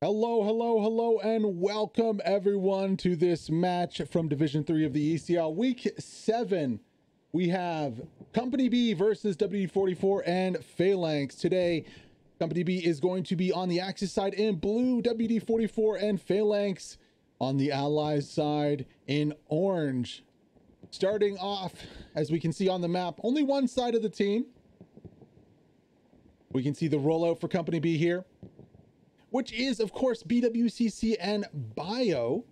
Hello, hello, hello, and welcome everyone to this match from Division 3 of the ECL. Week 7, we have Company B versus WD44 and Phalanx. Today, Company B is going to be on the Axis side in blue, WD44 and Phalanx on the Allies side in orange. Starting off, as we can see on the map, only one side of the team. We can see the rollout for Company B here, which is, of course, BWCC and Bio.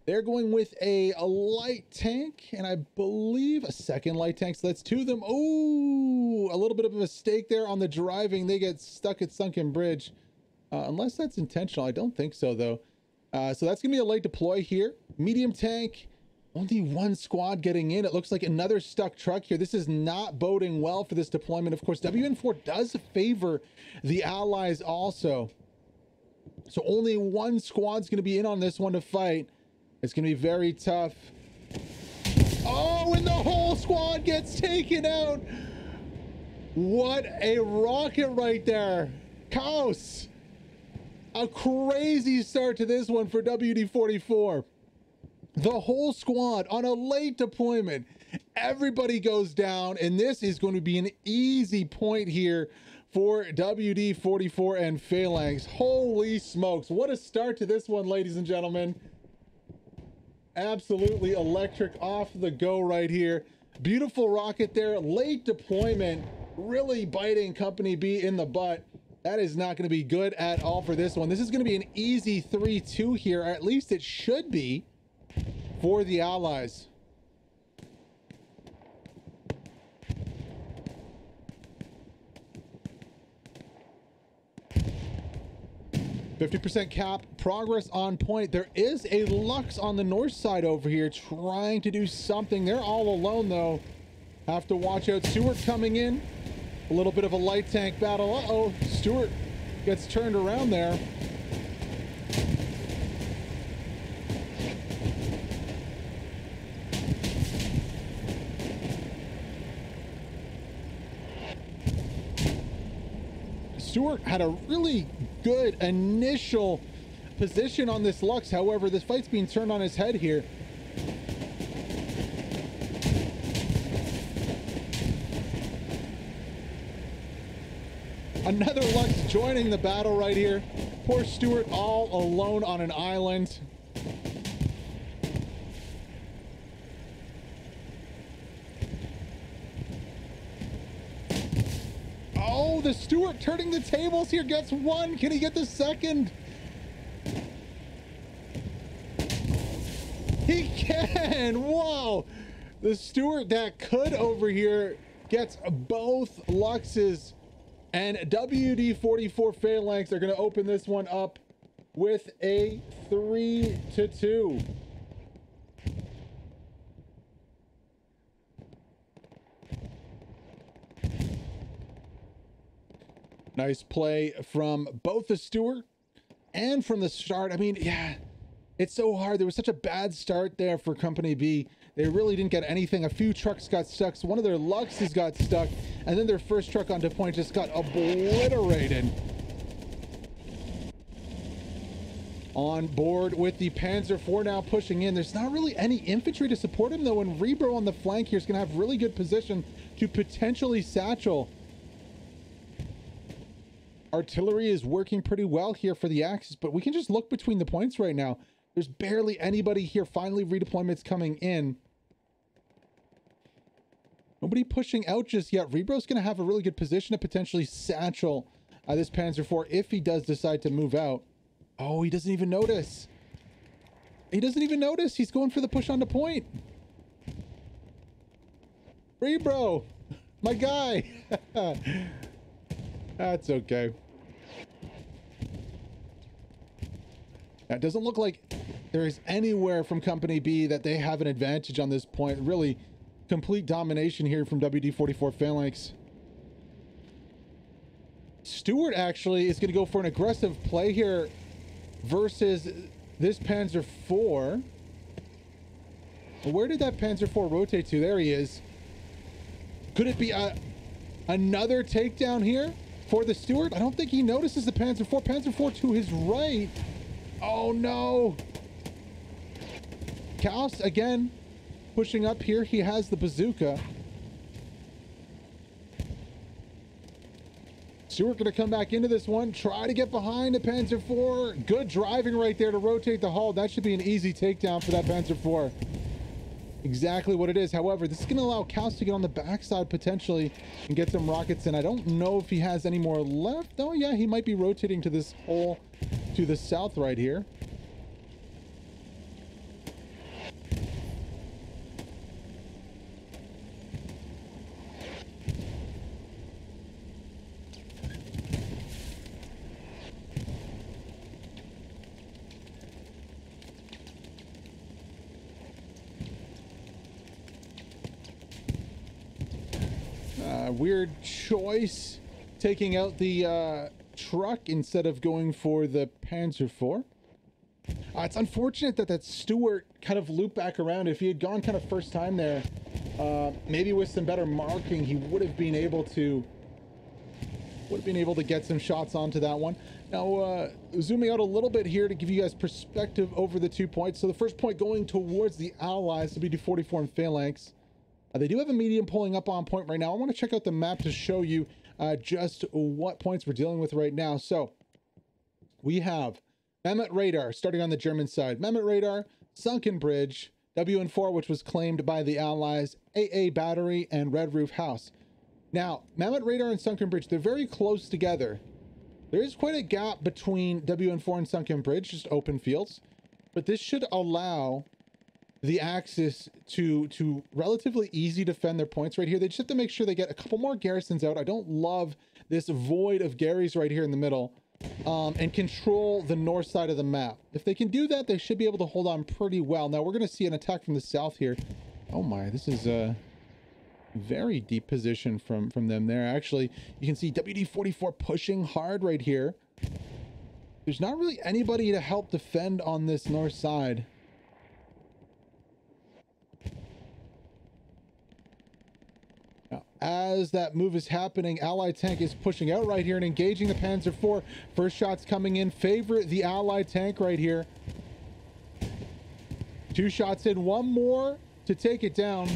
They're going with a light tank, and I believe a second light tank, so that's two of them. Oh, a little bit of a mistake there on the driving. They get stuck at Sunken Bridge. Unless that's intentional. I don't think so, though. So that's going to be a light deploy here. Medium tank. Only one squad getting in. It looks like another stuck truck here. This is not boding well for this deployment. Of course, WN4 does favor the Allies also. So only one squad's going to be in on this one to fight. It's going to be very tough. Oh, and the whole squad gets taken out. What a rocket right there. Chaos. A crazy start to this one for WD44. The whole squad on a late deployment. Everybody goes down, and this is going to be an easy point here for WD44 and Phalanx. Holy smokes. What a start to this one, ladies and gentlemen. Absolutely electric off the go right here. Beautiful rocket there. Late deployment. Really biting Company B in the butt. That is not going to be good at all for this one. This is going to be an easy 3-2 here. At least it should be for the Allies. %, cap, progress on point. There is a Lux on the north side over here trying to do something. They're all alone though. Have to watch out. Stewart coming in. A little bit of a light tank battle. Uh-oh, Stewart gets turned around there. Stewart had a really good initial position on this Lux. However, this fight's being turned on his head here. Another Lux joining the battle right here. Poor Stewart all alone on an island. Oh, the Stewart turning the tables here gets one. Can he get the second? He can. Wow. The Stewart that could over here gets both Luxes, and WD44 Phalanx are going to open this one up with a 3-2. Nice play from both the Stewart and from the start. I mean, yeah, it's so hard. There was such a bad start there for Company B. They really didn't get anything. A few trucks got stuck. So one of their Luxes got stuck, and then their first truck onto point just got obliterated. On board with the Panzer IV now pushing in. There's not really any infantry to support him, though, and Rebro on the flank here is going to have really good position to potentially satchel. Artillery is working pretty well here for the Axis, but we can just look between the points right now. There's barely anybody here. Finally, redeployments coming in. Nobody pushing out just yet. Rebro's going to have a really good position to potentially satchel this Panzer IV if he does decide to move out. Oh, he doesn't even notice. He doesn't even notice. He's going for the push onto point. Rebro, my guy. That's okay. Now, it doesn't look like there is anywhere from Company B that they have an advantage on this point. Really complete domination here from WD44 Phalanx. Stewart actually is going to go for an aggressive play here versus this Panzer IV. Where did that Panzer IV rotate to? There he is. Could it be another takedown here? for the Stewart. I don't think he notices the Panzer IV. Panzer IV to his right. Oh no. Kaus again pushing up here. He has the bazooka. Stewart going to come back into this one. Try to get behind the Panzer IV. Good driving right there to rotate the hull. That should be an easy takedown for that Panzer IV. Exactly what it is. However, this is going to allow Kaus to get on the backside potentially and get some rockets in. I don't know if he has any more left. Oh yeah, he might be rotating to this hole to the south right here. Weird choice, taking out the truck instead of going for the Panzer IV. It's unfortunate that that Stewart kind of looped back around. If he had gone kind of first time there, maybe with some better marking, he would have been able to get some shots onto that one. Now, zooming out a little bit here to give you guys perspective over the 2 points. So the first point going towards the Allies, WD44 and Phalanx. They do have a medium pulling up on point right now. I want to check out the map to show you just what points we're dealing with right now. So we have Mehmet Radar starting on the German side. Mehmet Radar, Sunken Bridge, WN4, which was claimed by the Allies, AA Battery, and Red Roof House. Now, Mehmet Radar and Sunken Bridge, they're very close together. There is quite a gap between WN4 and Sunken Bridge, just open fields. But this should allow the Axis to relatively easy defend their points right here. They just have to make sure they get a couple more garrisons out. I don't love this void of Garys right here in the middle, and control the north side of the map. If they can do that, they should be able to hold on pretty well. Now we're going to see an attack from the south here. Oh my, this is a very deep position from them there. Actually, you can see WD44 pushing hard right here. There's not really anybody to help defend on this north side. As that move is happening, Allied tank is pushing out right here and engaging the Panzer IV. First shots coming in favor the Allied tank right here. 2 shots in, 1 more to take it down.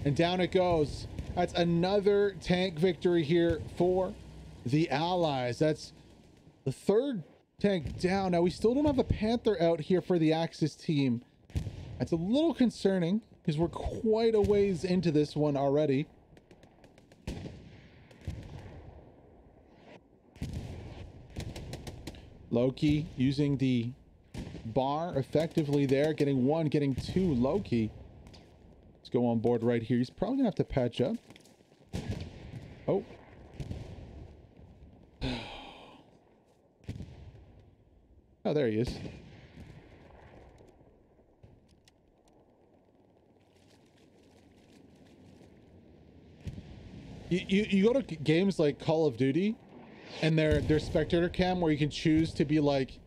And down it goes. That's another tank victory here for the Allies. That's the 3rd tank down. Now we still don't have a Panther out here for the Axis team. That's a little concerning because we're quite a ways into this one already. Loki using the bar effectively there, getting 1, getting 2. Loki, let's go on board right here. He's probably gonna have to patch up. Oh. Oh, there he is. You go to games like Call of Duty and their spectator cam where you can choose to be like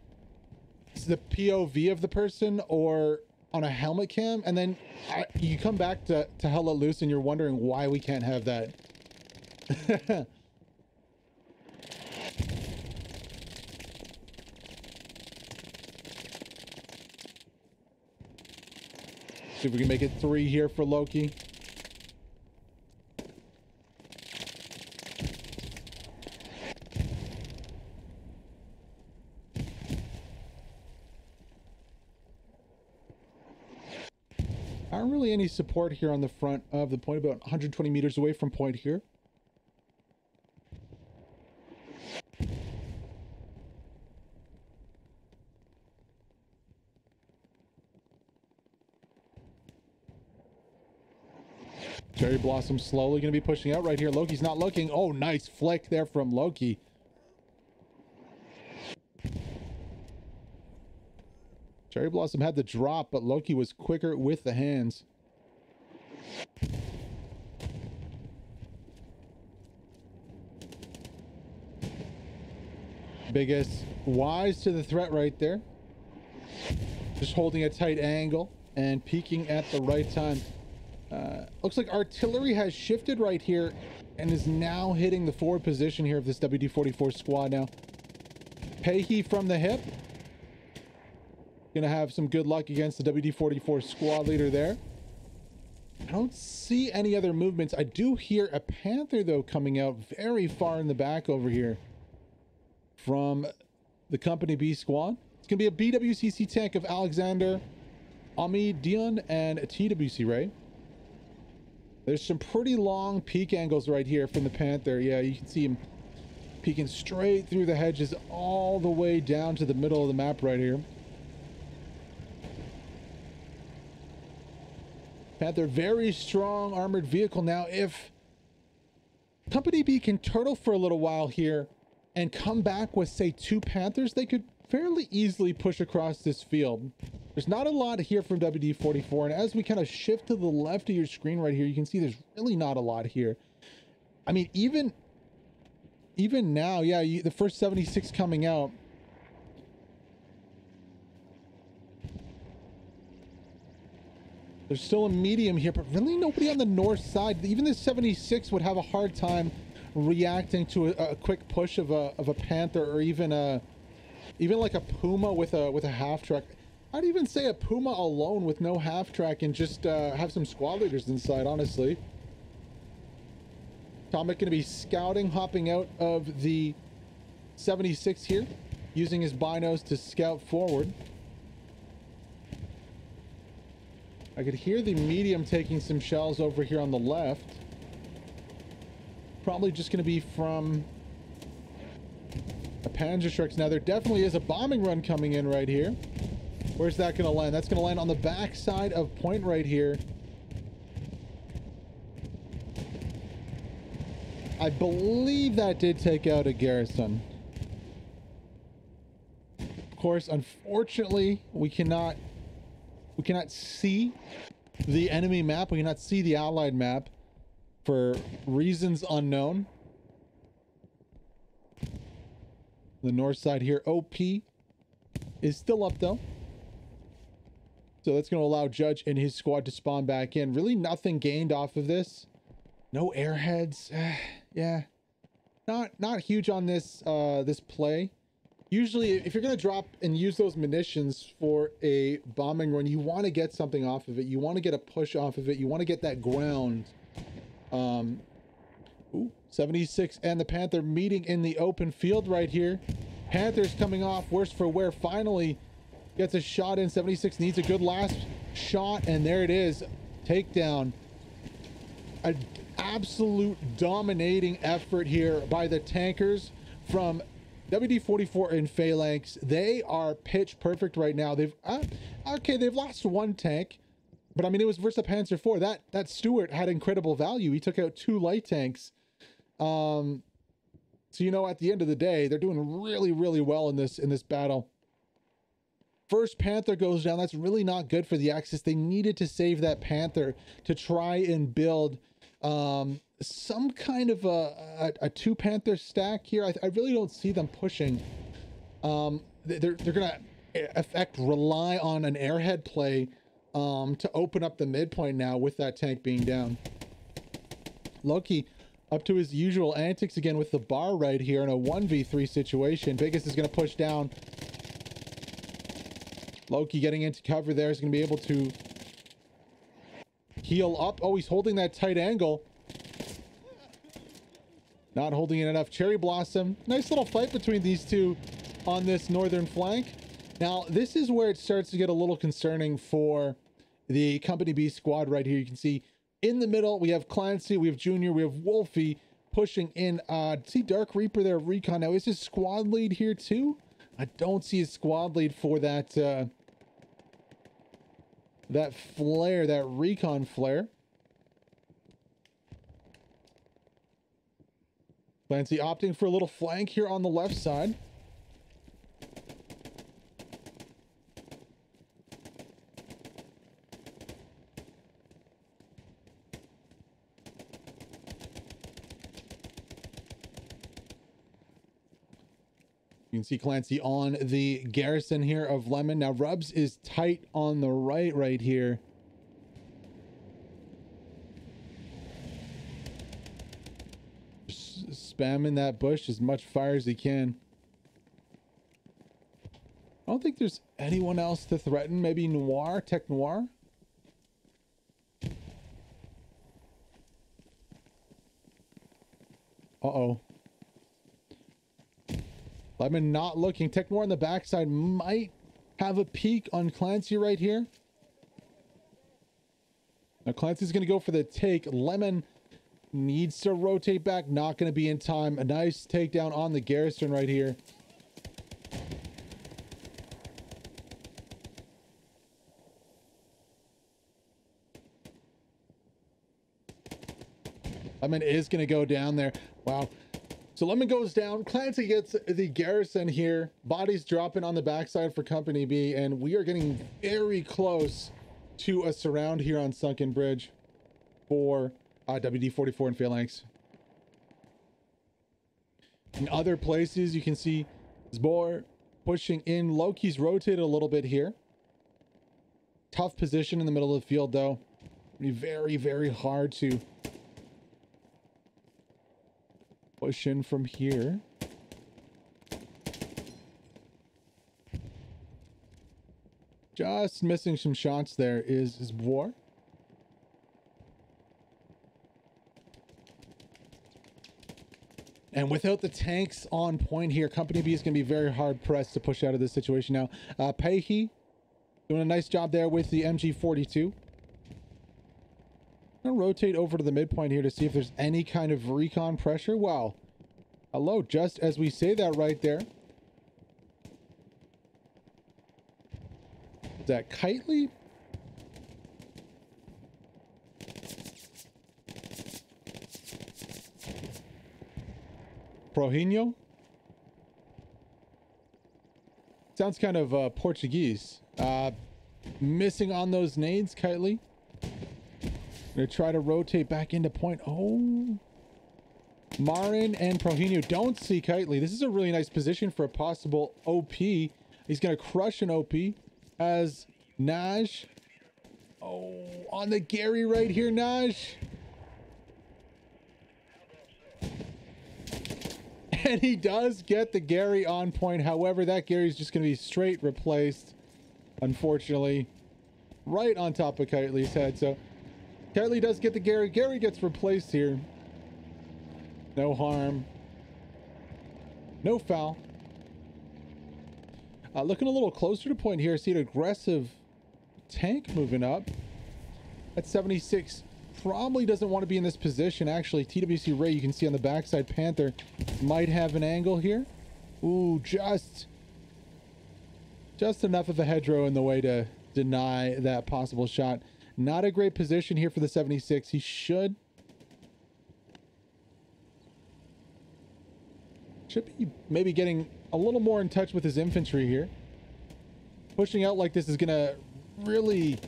the POV of the person or on a helmet cam, and then you come back to Hell Let Loose and you're wondering why we can't have that. See if we can make it 3 here for Loki. Aren't really any support here on the front of the point, about 120 meters away from point here. Cherry Blossom slowly going to be pushing out right here. Loki's not looking. Oh, nice flick there from Loki. Cherry Blossom had the drop, but Loki was quicker with the hands. Biggest wise to the threat right there. Just holding a tight angle and peeking at the right time. Looks like artillery has shifted right here and is now hitting the forward position here of this WD44 squad now. Pahey from the hip. Gonna have some good luck against the WD44 squad leader there. I don't see any other movements. I do hear a Panther, though, coming out very far in the back over here from the Company B squad. It's gonna be a BWCC tank of Alexander, Ami Dion, and TWC Ray. There's some pretty long peek angles right here from the Panther. Yeah, you can see him peeking straight through the hedges all the way down to the middle of the map right here. Panther, very strong armored vehicle. Now, if Company B can turtle for a little while here and come back with, say, 2 Panthers, they could fairly easily push across this field. There's not a lot here from WD44, and as we kind of shift to the left of your screen right here, you can see there's really not a lot here. I mean, even now, yeah, the first 76 coming out. There's still a medium here, but really nobody on the north side. Even the 76 would have a hard time reacting to a quick push of a Panther, or even like a Puma with a half track. I'd even say a Puma alone with no half track and just have some squad leaders inside, honestly. Tomic going to be scouting, hopping out of the 76 here, using his binos to scout forward. I could hear the medium taking some shells over here on the left. Probably just going to be from a Panzerschreck. Now, there definitely is a bombing run coming in right here. Where's that going to land? That's going to land on the back side of point right here. I believe that did take out a garrison. Of course, unfortunately, we cannot see the enemy map. We cannot see the allied map for reasons unknown. The north side here, OP is still up though. So that's going to allow Judge and his squad to spawn back in. Really nothing gained off of this. No airheads. Yeah. Not huge on this this play. Usually, if you're going to drop and use those munitions for a bombing run, you want to get something off of it. You want to get a push off of it. You want to get that ground. 76 and the Panther meeting in the open field right here. Panther's coming off worse for wear. Finally gets a shot in. 76 needs a good last shot, and there it is. Takedown. An absolute dominating effort here by the tankers from WD44 and Phalanx. They are pitch perfect right now. They've they've lost 1 tank, but I mean, it was versus a Panzer IV. That Stuart had incredible value. He took out 2 light tanks. So you know, at the end of the day, they're doing really, really well in this battle. First Panther goes down. That's really not good for the Axis. They needed to save that Panther to try and build some kind of a 2 Panther stack here. I really don't see them pushing. They're gonna rely on an airhead play to open up the midpoint now with that tank being down. Loki up to his usual antics again with the bar right here in a 1v3 situation. Biggest is gonna push down. Loki getting into cover there is gonna be able to heal up. Oh, he's holding that tight angle. Not holding it enough. Cherry Blossom. Nice little fight between these two on this northern flank. Now, this is where it starts to get a little concerning for the Company B squad right here. You can see in the middle, we have Clancy, we have Junior, we have Wolfie pushing in. See Dark Reaper there, Recon. Now, is his squad lead here too? I don't see his squad lead for that, that flare, that Recon flare. Clancy opting for a little flank here on the left side. You can see Clancy on the garrison here of Lemon. Now Rubs is tight on the right here. spamming that bush as much fire as he can. I don't think there's anyone else to threaten. Maybe Noir, Tech Noir. Uh-oh. Lemon not looking. Tech Noir on the backside might have a peek on Clancy right here. Now Clancy's going to go for the take. Lemon needs to rotate back. Not going to be in time. A nice takedown on the Garrison right here. Lemon is going to go down there. Wow. So Lemon goes down. Clancy gets the Garrison here. Bodies dropping on the backside for Company B. And we are getting very close to a surround here on Sunken Bridge for WD44 and FLX. In other places, you can see Zbor pushing in. Loki's rotated a little bit here. Tough position in the middle of the field, though. It'll be very, very hard to push in from here. Just missing some shots there is War. And without the tanks on point here, Company B is going to be very hard pressed to push out of this situation now. Peihi doing a nice job there with the MG42. I'm gonna rotate over to the midpoint here to see if there's any kind of recon pressure. Wow. Hello, just as we say that right there. Is that Kitely? Projinho? Sounds kind of Portuguese. Missing on those nades, Kitely. Gonna try to rotate back into point. Oh, Marin and Projinho don't see Kitely. This is a really nice position for a possible OP. He's gonna crush an OP as Naj. Oh, on the Gary right here, Naj. And he does get the Gary on point. However, that Gary's just gonna be straight replaced, unfortunately, right on top of Kitely's head. So Kitely does get the Gary. Gary gets replaced here. No harm. No foul. Looking a little closer to point here. See an aggressive tank moving up. At 76. Probably doesn't want to be in this position. Actually, TWC Ray, you can see on the backside, Panther might have an angle here. Ooh, just enough of a hedgerow in the way to deny that possible shot. Not a great position here for the 76. He should be maybe getting a little more in touch with his infantry here. Pushing out like this is going to really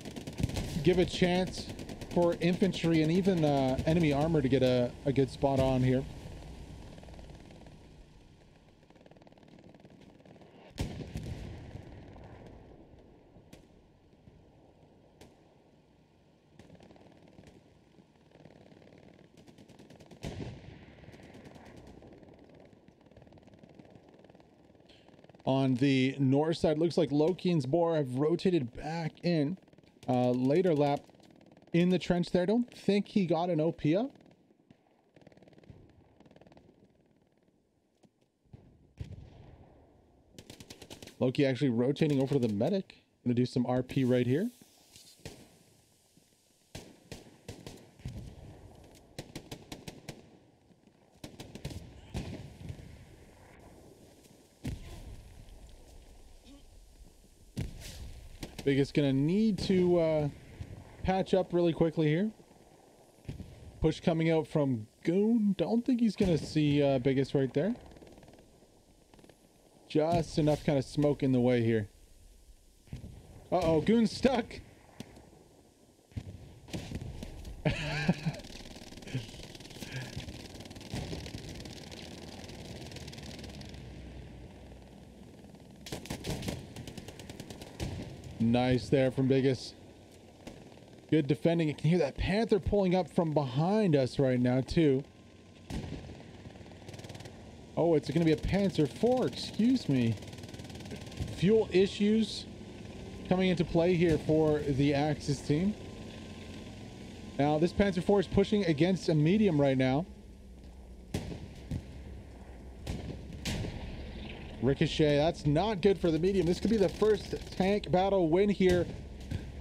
give a chance for infantry and even enemy armor to get a good spot on here. On the north side, looks like Loki and Zbor have rotated back in. Later lap in the trench there. Don't think he got an OP up. Loki actually rotating over to the medic. Gonna do some RP right here. Biggest gonna need to patch up really quickly here. Push coming out from Goon. Don't think he's gonna see Biggest right there. Just enough kind of smoke in the way here. Uh-oh, Goon's stuck. Nice there from Biggest. Good defending. You can hear that Panther pulling up from behind us right now too. Oh, it's going to be a Panzer IV, excuse me. Fuel issues coming into play here for the Axis team. Now, this Panzer IV is pushing against a medium right now. Ricochet, that's not good for the medium. This could be the first tank battle win here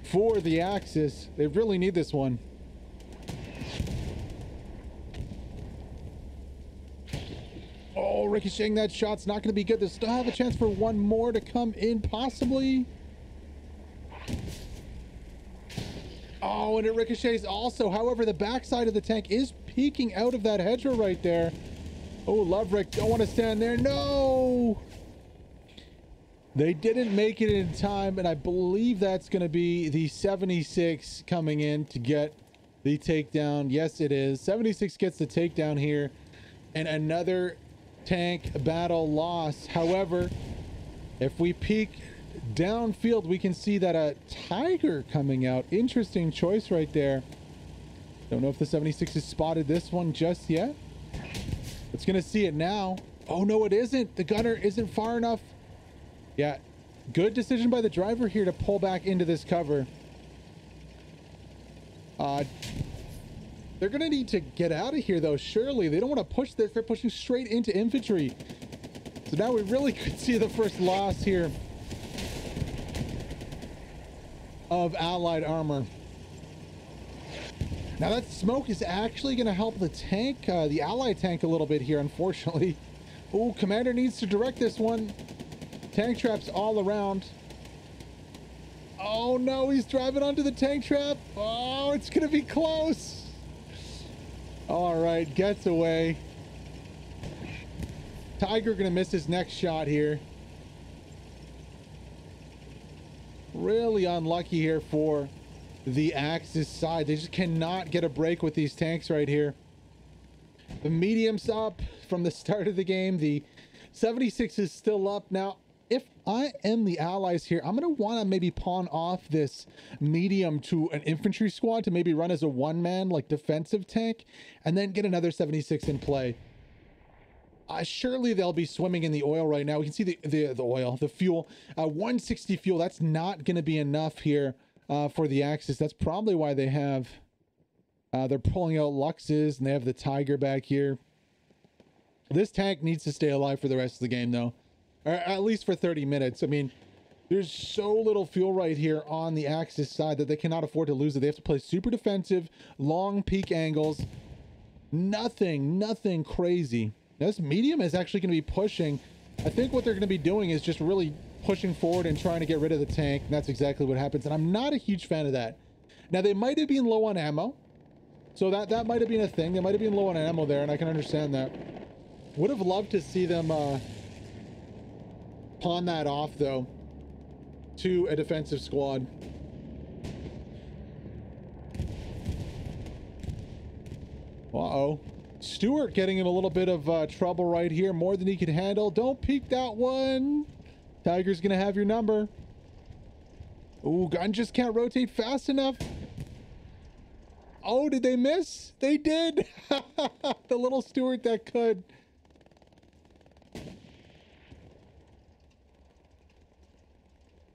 for the Axis. They really need this one. Oh, ricocheting that shot's not going to be good. They still have a chance for one more to come in, possibly. Oh, and it ricochets also. However, the backside of the tank is peeking out of that hedgerow right there. Oh, Loverick, don't want to stand there. No! They didn't make it in time, and I believe that's going to be the 76 coming in to get the takedown. Yes, it is. 76 gets the takedown here, and another tank battle loss. However, if we peek downfield, we can see that a Tiger coming out. Interesting choice right there. Don't know if the 76 has spotted this one just yet. It's gonna see it now. Oh no, it isn't. The gunner isn't far enough. Yeah, good decision by the driver here to pull back into this cover. They're gonna need to get out of here though, surely. They don't want to push this. They're pushing straight into infantry. So now we really could see the first loss here of Allied armor. Now that smoke is actually going to help the tank, the Allied tank a little bit here, unfortunately. Oh, Commander needs to direct this one. Tank traps all around. Oh no, he's driving onto the tank trap. Oh, it's going to be close. All right, gets away. Tiger going to miss his next shot here. Really unlucky here for the Axis side. They just cannot get a break with these tanks right here. The medium's up from the start of the game. The 76 is still up. Now, if I am the Allies here, I'm going to want to maybe pawn off this medium to an infantry squad to maybe run as a one-man, like, defensive tank, and then get another 76 in play. Surely they'll be swimming in the oil right now. We can see the fuel. 160 fuel, that's not going to be enough here for the Axis. That's probably why they have... they're pulling out Luxes, and they have the Tiger back here. This tank needs to stay alive for the rest of the game, though. Or at least for 30 minutes. I mean, there's so little fuel right here on the Axis side that they cannot afford to lose it. They have to play super defensive, long peak angles. Nothing crazy. Now, this medium is actually going to be pushing. I think what they're going to be doing is just really pushing forward and trying to get rid of the tank. And that's exactly what happens. And I'm not a huge fan of that. Now, they might have been low on ammo. So that might have been a thing. They might have been low on ammo there, and I can understand that. Would have loved to see them pawn that off, though, to a defensive squad. Uh-oh. Stewart getting in a little bit of trouble right here, more than he can handle. Don't peek that one. Tiger's gonna have your number. Ooh, gun just can't rotate fast enough. Oh, did they miss? They did. The little Stewart that could.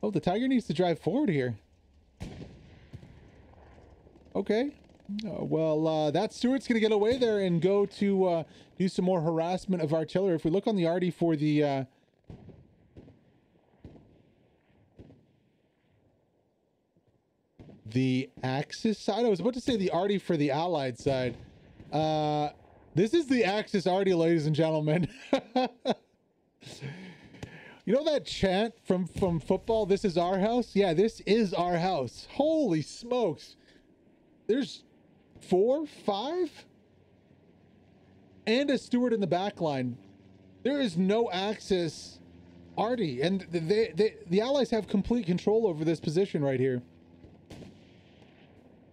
Oh, the Tiger needs to drive forward here. Okay. Well, that Stewart's going to get away there and go to do some more harassment of artillery. If we look on the arty for the Axis side, I was about to say the arty for the Allied side. This is the Axis arty, ladies and gentlemen. You know that chant from football, "This is our house"? Yeah, this is our house. Holy smokes. There's 4, 5, and a Stewart in the back line. There is no Axis arty, and the Allies have complete control over this position right here.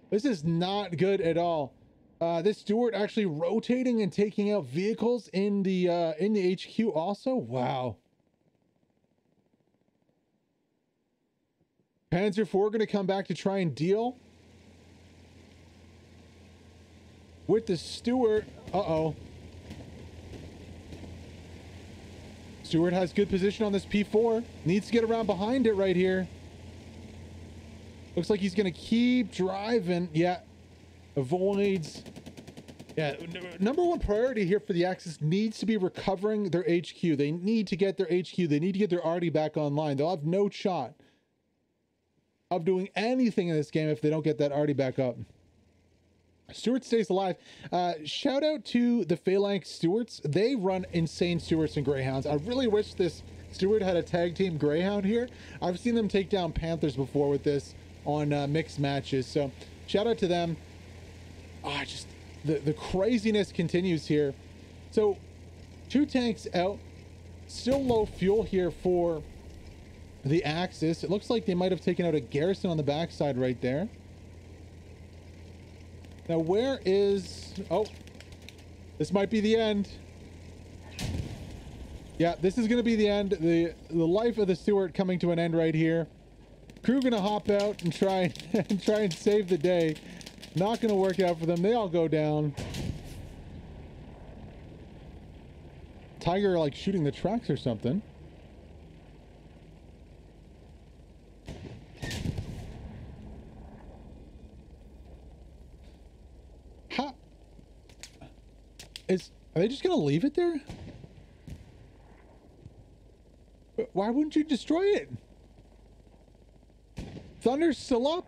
This is not good at all. This Stewart actually rotating and taking out vehicles in the HQ also. Wow. Panzer IV going to come back to try and deal with the Stewart. Uh-oh. Stewart has good position on this P4. Needs to get around behind it right here. Looks like he's going to keep driving. Yeah. Avoids. Yeah. Number one priority here for the Axis needs to be recovering their HQ. They need to get their HQ. They need to get their Artie back online. They'll have no shot of doing anything in this game if they don't get that Artie back up. Stewart stays alive. Shout out to the Phalanx Stewarts. They run insane Stewarts and Greyhounds. I really wish this Stewart had a tag team Greyhound here. I've seen them take down Panthers before with this on mixed matches. So shout out to them. Just the craziness continues here. So 2 tanks out. Still low fuel here for the Axis. It looks like they might have taken out a garrison on the backside right there. Now, where is... Oh, this might be the end. Yeah, this is going to be the end. The life of the Stewart coming to an end right here. Crew going to hop out and try and save the day. Not going to work out for them. They all go down. Tiger, like, shooting the tracks or something. Are they just gonna leave it there? Why wouldn't you destroy it? Thunder's still up.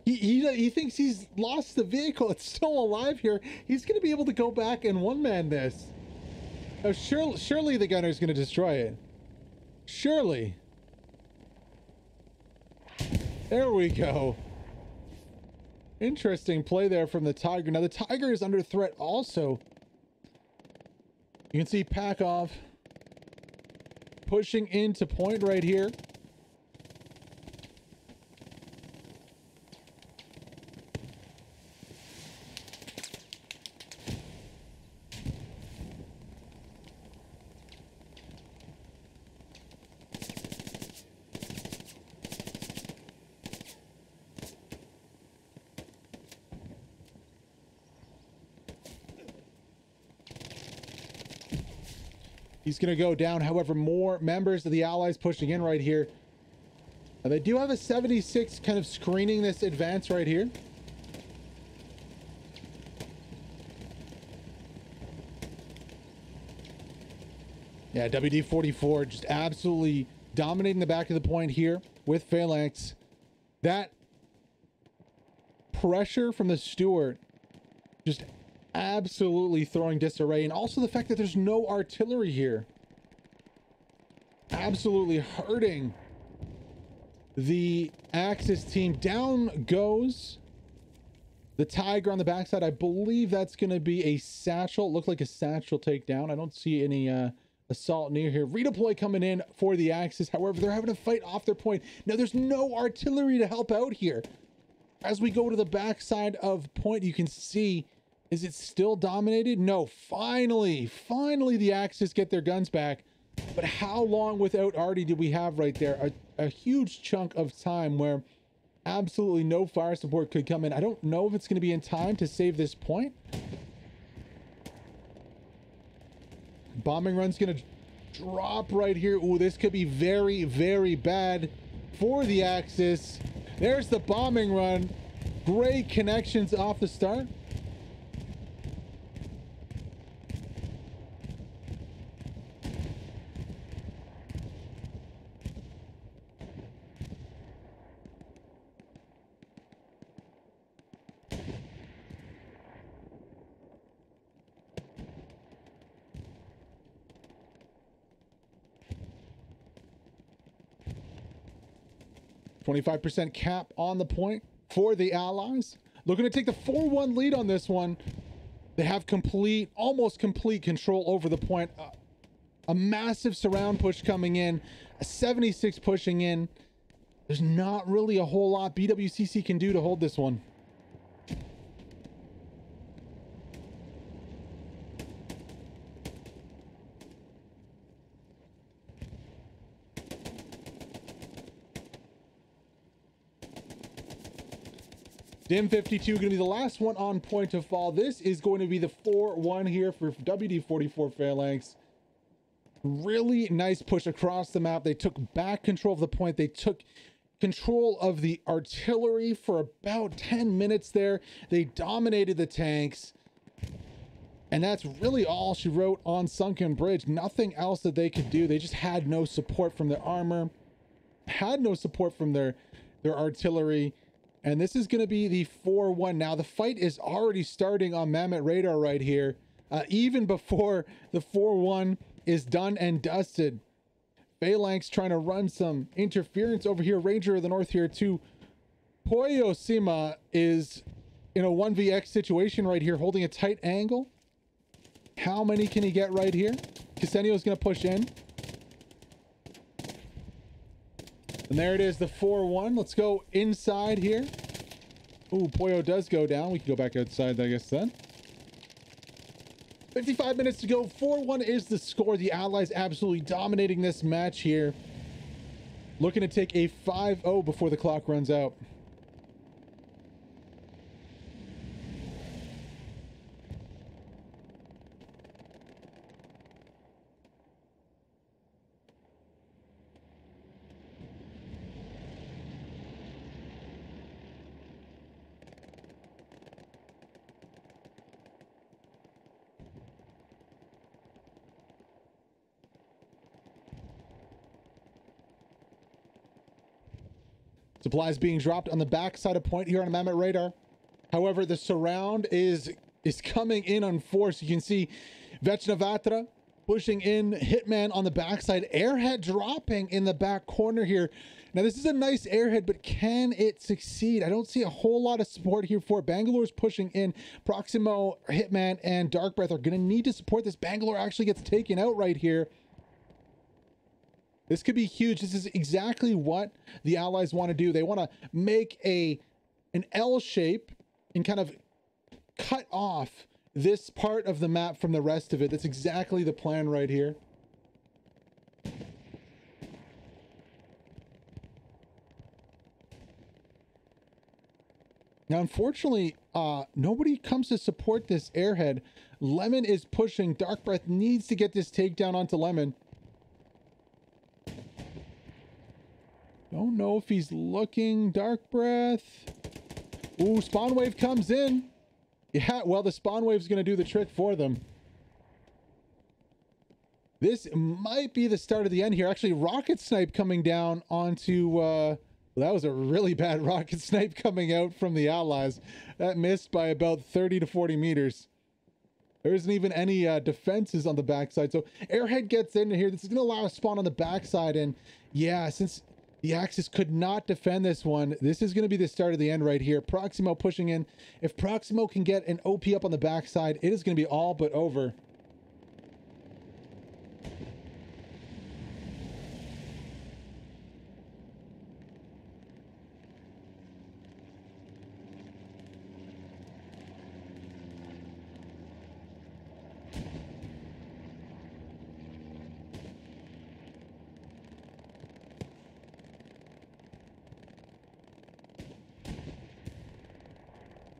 He thinks he's lost the vehicle. It's still alive here. He's gonna be able to go back and one-man this. Oh, surely the gunner's gonna destroy it. Surely. There we go. Interesting play there from the Tiger. Now the Tiger is under threat also. You can see Pakov pushing into point right here. He's going to go down. However, more members of the Allies pushing in right here. Now, they do have a 76 kind of screening this advance right here. Yeah, WD44 just absolutely dominating the back of the point here with Phalanx. That pressure from the Stewart just absolutely throwing disarray, and also the fact that there's no artillery here absolutely hurting the Axis team. Down goes the Tiger on the backside. I believe that's going to be a satchel. It looked like a satchel takedown. I don't see any assault near here. Redeploy coming in for the Axis. However, they're having to fight off their point. Now there's no artillery to help out here. As we go to the backside of point, you can see, is it still dominated? No, finally the Axis get their guns back. But how long without Artie did we have right there? A huge chunk of time where absolutely no fire support could come in. I don't know if it's going to be in time to save this point. Bombing run's going to drop right here. Ooh, this could be very, very bad for the Axis. There's the bombing run. Great connections off the start. .25% cap on the point for the Allies. Looking to take the 4-1 lead on this one. They have almost complete control over the point. A massive surround push coming in. A 76 pushing in. There's not really a whole lot BWCC can do to hold this one. Dim 52 going to be the last one on point to fall. This is going to be the 4-1 here for WD44 Phalanx. Really nice push across the map. They took back control of the point. They took control of the artillery for about 10 minutes there. They dominated the tanks. And that's really all she wrote on Sunken Bridge. Nothing else that they could do. They just had no support from their armor, had no support from their artillery. And this is going to be the 4-1. Now, the fight is already starting on Mammoth Radar right here. Even before the 4-1 is done and dusted. Phalanx trying to run some interference over here. Ranger of the North here too. Poyo Sima is in a 1vx situation right here, holding a tight angle. How many can he get right here? Casenio's going to push in. And there it is, the 4-1. Let's go inside here. Ooh, Poyo does go down. We can go back outside, I guess, then. 55 minutes to go. 4-1 is the score. The Allies absolutely dominating this match here. Looking to take a 5-0 before the clock runs out. Supplies being dropped on the back side of point here on Mammoth Radar. However, the surround is coming in on force. You can see Vechnavatra pushing in, Hitman on the backside, Airhead dropping in the back corner here. Now, this is a nice Airhead, but can it succeed? I don't see a whole lot of support here for it. Bangalore's pushing in. Proximo, Hitman, and Dark Breath are going to need to support this. Bangalore actually gets taken out right here. This could be huge. This is exactly what the Allies want to do. They want to make an L shape and kind of cut off this part of the map from the rest of it. That's exactly the plan right here. Now, unfortunately, nobody comes to support this Airhead. Lemon is pushing. Dark Breath needs to get this takedown onto Lemon. Don't know if he's looking. Dark Breath. Ooh, Spawn Wave comes in. Yeah, well, the Spawn Wave's going to do the trick for them. This might be the start of the end here. Actually, Rocket Snipe coming down onto... well, that was a really bad Rocket Snipe coming out from the Allies. That missed by about 30 to 40 meters. There isn't even any defenses on the backside. So Airhead gets in here. This is going to allow a spawn on the backside. And yeah, since... the Axis could not defend this one, this is going to be the start of the end right here. Proximo pushing in. If Proximo can get an OP up on the backside, it is going to be all but over.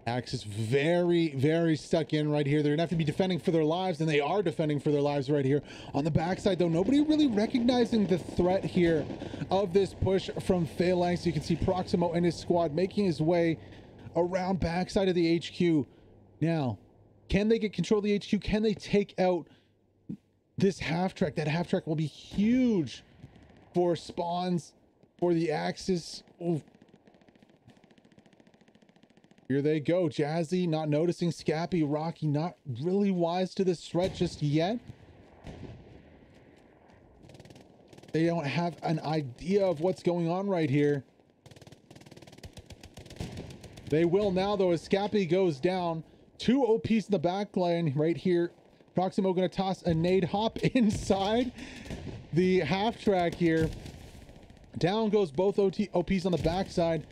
Axis very, very stuck in right here. They're gonna have to be defending for their lives, and they are defending for their lives right here. On the backside, though, nobody really recognizing the threat here of this push from Phalanx. You can see Proximo and his squad making his way around backside of the HQ. Now, can they get control of the HQ? Can they take out this half-track? That half-track will be huge for spawns, for the Axis. Ooh. Here they go. Jazzy not noticing. Scappy, Rocky not really wise to this threat just yet. They don't have an idea of what's going on right here. They will now, though, as Scappy goes down. 2 OPs in the back line right here. Proximo going to toss a nade hop inside the half track here. Down goes both OPs on the backside.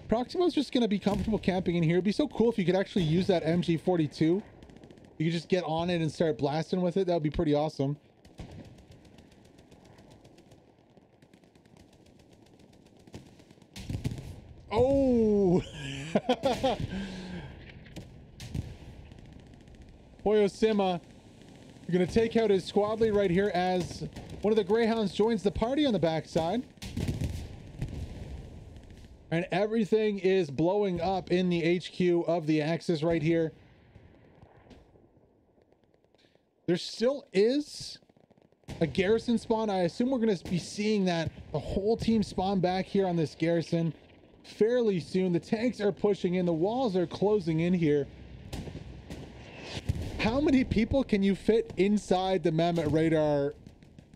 Proximo's just going to be comfortable camping in here. It'd be so cool if you could actually use that MG42. You could just get on it and start blasting with it. That would be pretty awesome. Oh! Poyo Sima going to take out his squad lead right here as one of the Greyhounds joins the party on the backside. And everything is blowing up in the HQ of the Axis right here. There still is a garrison spawn. I assume we're going to be seeing that the whole team spawn back here on this garrison fairly soon. The tanks are pushing in. The walls are closing in here. How many people can you fit inside the Mammoth radar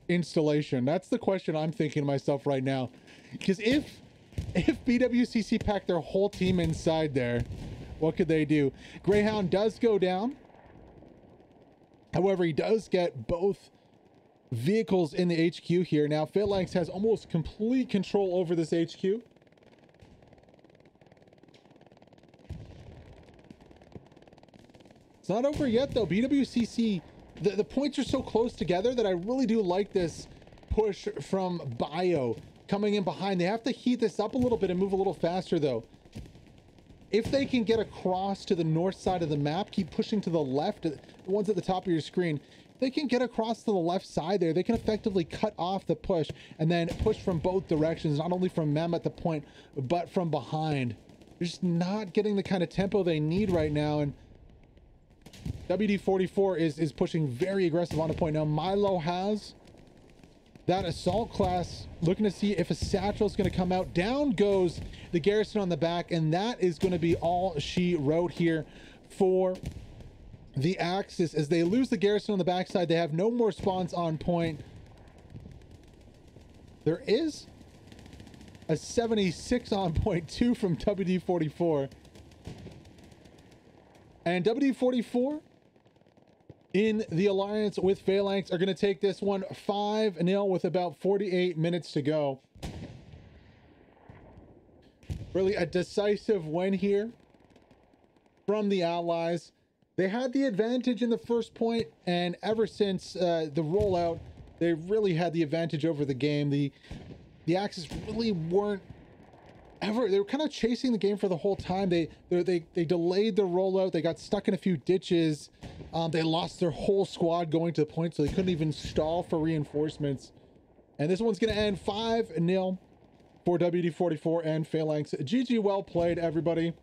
installation? That's the question I'm thinking to myself right now. Because if BWCC packed their whole team inside there, what could they do? Greyhound does go down. However, he does get both vehicles in the HQ here. Now, FLX has almost complete control over this HQ. It's not over yet, though. BWCC, the points are so close together that I really do like this push from Bio coming in behind. They have to heat this up a little bit and move a little faster, though. If they can get across to the north side of the map, keep pushing to the left, the ones at the top of your screen, if they can get across to the left side there, they can effectively cut off the push and then push from both directions, not only from Mem at the point, but from behind. They're just not getting the kind of tempo they need right now, and WD44 is pushing very aggressive on a point. Now, Milo has that assault class, looking to see if a satchel is going to come out. Down goes the garrison on the back, and that is going to be all she wrote here for the Axis. As they lose the garrison on the backside, they have no more spawns on point. There is a 76 on point too from WD44. And WD44 in the alliance with Phalanx are going to take this one 5-0 with about 48 minutes to go. Really a decisive win here from the Allies. They had the advantage in the first point, and ever since the rollout, they really had the advantage over the game. The Axis really weren't ever, they were kind of chasing the game for the whole time. They delayed the rollout. They got stuck in a few ditches. They lost their whole squad going to the point, so they couldn't even stall for reinforcements. And this one's going to end 5-0 for WD44 and Phalanx. GG, well played, everybody.